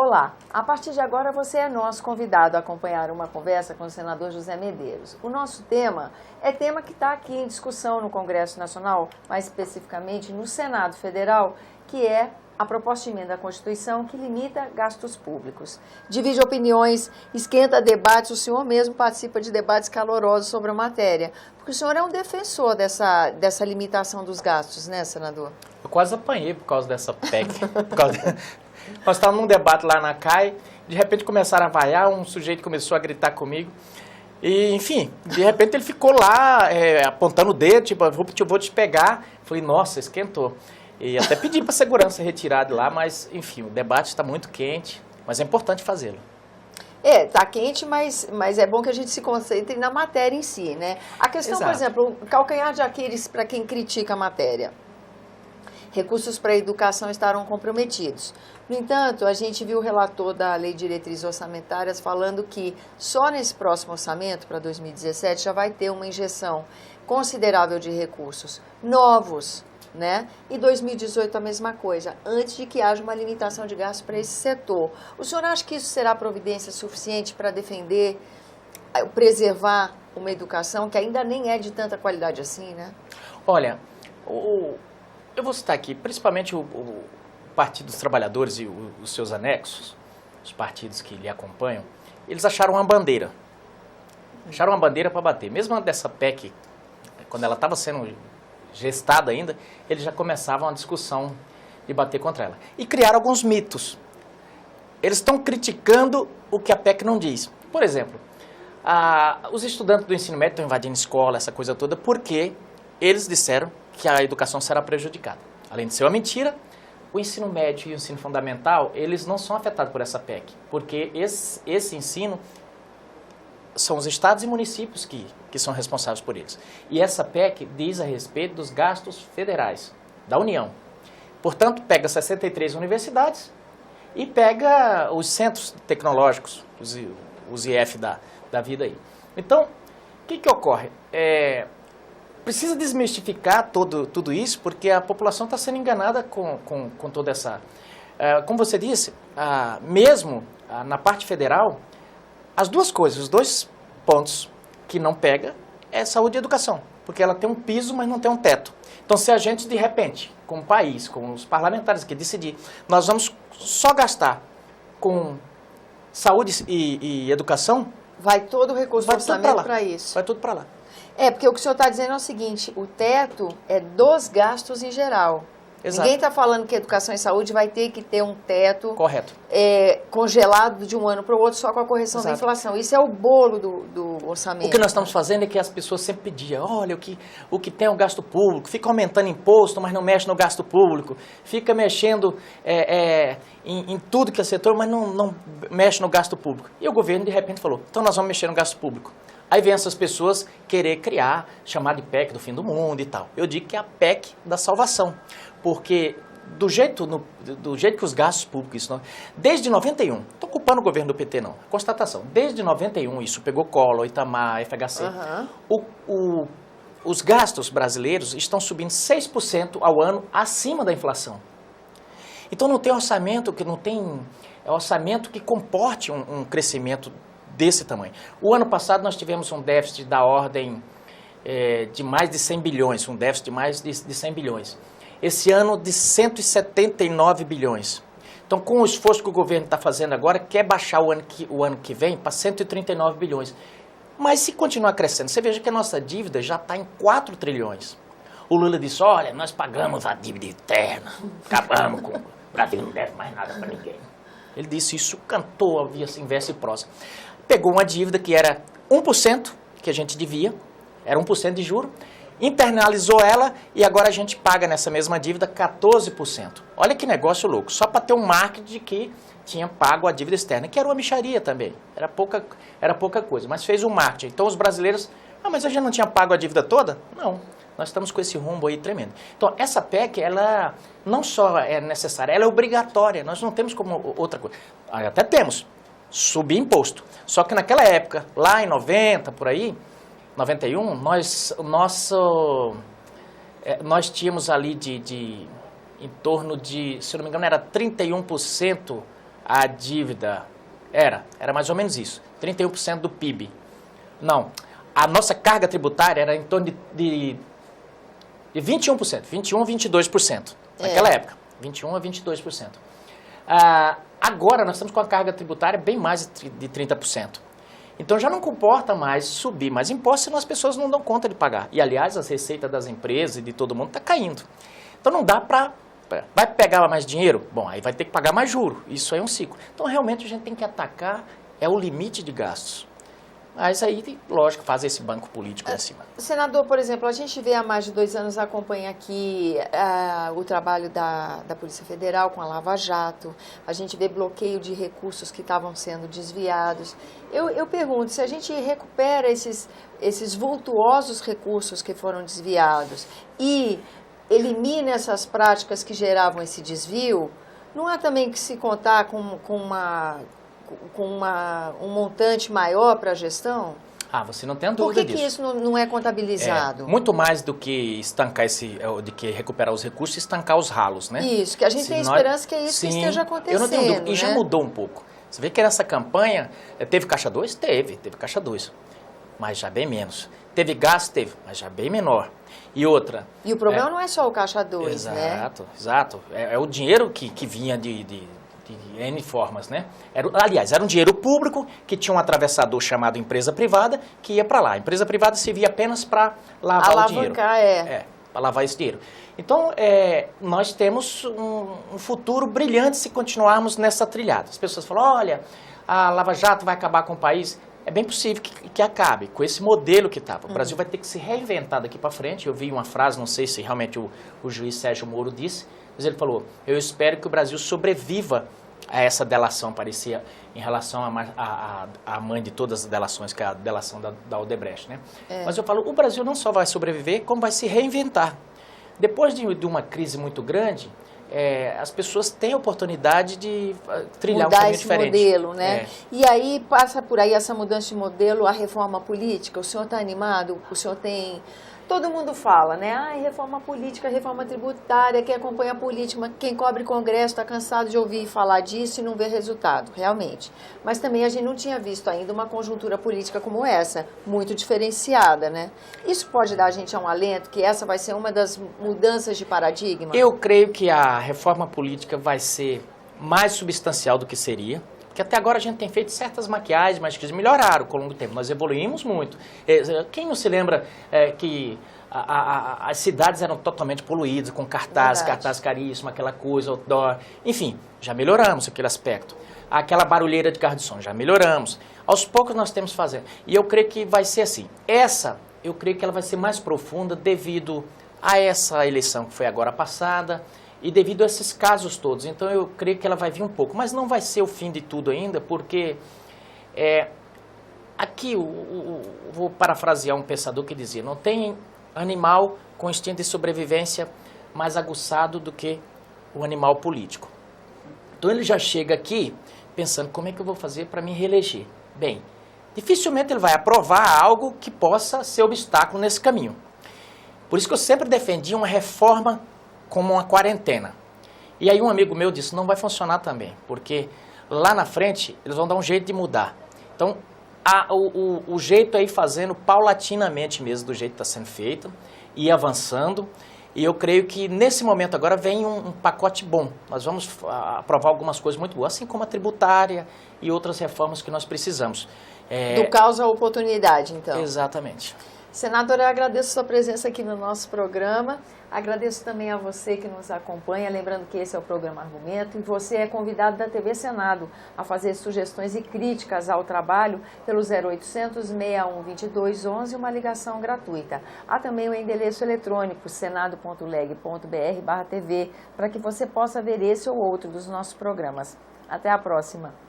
Olá, a partir de agora você é nosso convidado a acompanhar uma conversa com o senador José Medeiros. O nosso tema é tema que está aqui em discussão no Congresso Nacional, mais especificamente no Senado Federal, que é a proposta de emenda à Constituição que limita gastos públicos. Divide opiniões, esquenta debates, o senhor mesmo participa de debates calorosos sobre a matéria, porque o senhor é um defensor dessa limitação dos gastos, né, senador? Eu quase apanhei por causa dessa PEC. Nós estávamos num debate lá na CAI, de repente começaram a vaiar, um sujeito começou a gritar comigo, e enfim, de repente ele ficou lá apontando o dedo, tipo, eu vou te pegar. Falei, nossa, esquentou. E até pedi para a segurança retirar de lá, mas enfim, o debate está muito quente, mas é importante fazê-lo. Tá quente, mas é bom que a gente se concentre na matéria em si, né? A questão, Exato. Por exemplo, o calcanhar de Aquiles para quem critica a matéria. Recursos para a educação estarão comprometidos. No entanto, a gente viu o relator da Lei de Diretrizes Orçamentárias falando que só nesse próximo orçamento, para 2017, já vai ter uma injeção considerável de recursos novos, né? E 2018 a mesma coisa, antes de que haja uma limitação de gastos para esse setor. O senhor acha que isso será providência suficiente para defender, preservar uma educação que ainda nem é de tanta qualidade assim, né? Olha, eu vou citar aqui, principalmente o Partido dos Trabalhadores e os seus anexos, os partidos que lhe acompanham, eles acharam uma bandeira. Acharam uma bandeira para bater. Mesmo dessa PEC, quando ela estava sendo gestada ainda, eles já começavam a discussão de bater contra ela. E criaram alguns mitos. Eles estão criticando o que a PEC não diz. Por exemplo, os estudantes do ensino médio estão invadindo escola, essa coisa toda, porque eles disseram que a educação será prejudicada. Além de ser uma mentira, o ensino médio e o ensino fundamental, eles não são afetados por essa PEC, porque esse ensino são os estados e municípios que são responsáveis por eles. E essa PEC diz a respeito dos gastos federais da União. Portanto, pega 63 universidades e pega os centros tecnológicos, os IF da vida aí. Então, o que ocorre? Precisa desmistificar tudo isso, porque a população está sendo enganada com toda essa... como você disse, mesmo na parte federal, as duas coisas, os dois pontos que não pega é saúde e educação, porque ela tem um piso, mas não tem um teto. Então, se a gente, de repente, como país, com os parlamentares aqui, decidir, nós vamos só gastar com saúde e educação... Vai todo o recurso do orçamento para isso. Vai tudo para lá. Porque o que o senhor está dizendo é o seguinte, o teto é dos gastos em geral. Exato. Ninguém está falando que educação e saúde vai ter que ter um teto correto, congelado de um ano para o outro só com a correção da inflação. Isso é o bolo do orçamento. O que nós estamos fazendo é que as pessoas sempre pediam, olha, o que tem é o gasto público, fica aumentando imposto, mas não mexe no gasto público, fica mexendo em tudo que é setor, mas não mexe no gasto público. E o governo, de repente, falou, então nós vamos mexer no gasto público. Aí vem essas pessoas querer criar, chamar de PEC do fim do mundo e tal. Eu digo que é a PEC da salvação, porque do jeito que os gastos públicos... Desde 91, estou culpando o governo do PT não, constatação, desde 91 isso pegou Collor, Itamar, FHC, os gastos brasileiros estão subindo 6% ao ano acima da inflação. Então não tem orçamento orçamento que comporte um crescimento desse tamanho. O ano passado nós tivemos um déficit da ordem de mais de 100 bilhões, um déficit de mais de 100 bilhões. Esse ano de 179 bilhões. Então, com o esforço que o governo está fazendo agora, quer baixar o ano que vem para 139 bilhões. Mas se continuar crescendo, você veja que a nossa dívida já está em 4 trilhões. O Lula disse, olha, nós pagamos a dívida eterna, acabamos com... O Brasil não deve mais nada para ninguém. Ele disse isso, cantou, havia assim, verso e prosa. Pegou uma dívida que era 1% que a gente devia, era 1% de juro, internalizou ela e agora a gente paga nessa mesma dívida 14%. Olha que negócio louco, só para ter um marketing de que tinha pago a dívida externa, que era uma mixaria também, era pouca coisa, mas fez um marketing. Então os brasileiros, mas a gente não tinha pago a dívida toda? Não, nós estamos com esse rumbo aí tremendo. Então essa PEC, ela não só é necessária, ela é obrigatória, nós não temos como outra coisa, até temos, subir imposto. Só que naquela época, lá em 90, por aí, 91, nós tínhamos ali em torno de, se eu não me engano, era 31% a dívida era mais ou menos isso, 31% do PIB. Não, a nossa carga tributária era em torno de 21%, 21% a 22%, naquela época, 21% a 22%. Agora nós estamos com a carga tributária bem mais de 30%. Então já não comporta mais subir mais impostos, senão as pessoas não dão conta de pagar. E aliás, as receitas das empresas e de todo mundo está caindo. Então não dá para... Vai pegar mais dinheiro? Bom, aí vai ter que pagar mais juro. Isso aí é um ciclo. Então realmente a gente tem que atacar o limite de gastos. Mas aí, lógico, faz esse banco político acima. Senador, por exemplo, a gente vê há mais de 2 anos, acompanha aqui o trabalho da Polícia Federal com a Lava Jato, a gente vê bloqueio de recursos que estavam sendo desviados. Eu pergunto, se a gente recupera esses vultuosos recursos que foram desviados e elimina essas práticas que geravam esse desvio, não há também que se contar com um montante maior para a gestão? Você não tem dúvida disso. Por que isso não é contabilizado? Muito mais do que estancar de que recuperar os recursos, estancar os ralos, né? Isso, que a gente tem esperança que é isso que esteja acontecendo. Eu não tenho dúvida. Né? E já mudou um pouco. Você vê que nessa campanha, teve Caixa 2? Teve Caixa 2, mas já bem menos. Teve gasto? Teve, mas já bem menor. E outra... E o problema não é só o Caixa 2, né? Exato. É o dinheiro que vinha de N formas, né? Aliás, era um dinheiro público que tinha um atravessador chamado empresa privada que ia para lá. A empresa privada servia apenas para lavar o dinheiro. Para lavar esse dinheiro. Então, nós temos um futuro brilhante se continuarmos nessa trilhada. As pessoas falam, olha, a Lava Jato vai acabar com o país. É bem possível que acabe com esse modelo que estava. O Brasil vai ter que se reinventar daqui para frente. Eu vi uma frase, não sei se realmente o juiz Sérgio Moro disse, mas ele falou, eu espero que o Brasil sobreviva a essa delação, parecia, em relação à mãe de todas as delações, que é a delação da Odebrecht, né? Mas eu falo, o Brasil não só vai sobreviver, como vai se reinventar. Depois de uma crise muito grande, as pessoas têm a oportunidade de trilhar um caminho diferente. Mudar esse modelo, né? E aí passa por aí essa mudança de modelo, a reforma política. O senhor está animado? O senhor tem... Todo mundo fala, né? Reforma política, reforma tributária, quem acompanha a política, quem cobre Congresso está cansado de ouvir falar disso e não vê resultado, realmente. Mas também a gente não tinha visto ainda uma conjuntura política como essa, muito diferenciada, né? Isso pode dar a gente um alento, que essa vai ser uma das mudanças de paradigma? Eu creio que a reforma política vai ser mais substancial do que seria. Porque até agora a gente tem feito certas maquiagens, mas que melhoraram com o longo tempo. Nós evoluímos muito. Quem não se lembra que as cidades eram totalmente poluídas, com cartaz caríssimo, aquela coisa, outdoor. Enfim, já melhoramos aquele aspecto. Aquela barulheira de carro de som, já melhoramos. Aos poucos nós temos fazendo. E eu creio que vai ser assim. Eu creio que ela vai ser mais profunda devido a essa eleição que foi agora passada, e devido a esses casos todos. Então eu creio que ela vai vir um pouco, mas não vai ser o fim de tudo ainda, porque aqui vou parafrasear um pensador que dizia, não tem animal com instinto de sobrevivência mais aguçado do que o animal político. Então ele já chega aqui pensando, como é que eu vou fazer para me reeleger? Bem, dificilmente ele vai aprovar algo que possa ser obstáculo nesse caminho. Por isso que eu sempre defendi uma reforma como uma quarentena. E aí um amigo meu disse, não vai funcionar também, porque lá na frente eles vão dar um jeito de mudar. Então, o jeito é ir fazendo paulatinamente mesmo, do jeito que está sendo feito, ir avançando, e eu creio que nesse momento agora vem um pacote bom. Nós vamos aprovar algumas coisas muito boas, assim como a tributária e outras reformas que nós precisamos. Do caos à oportunidade, então. Exatamente. Senadora, eu agradeço a sua presença aqui no nosso programa, agradeço também a você que nos acompanha, lembrando que esse é o programa Argumento e você é convidado da TV Senado a fazer sugestões e críticas ao trabalho pelo 0800 61 22 11, uma ligação gratuita. Há também o endereço eletrônico senado.leg.br/TV para que você possa ver esse ou outro dos nossos programas. Até a próxima!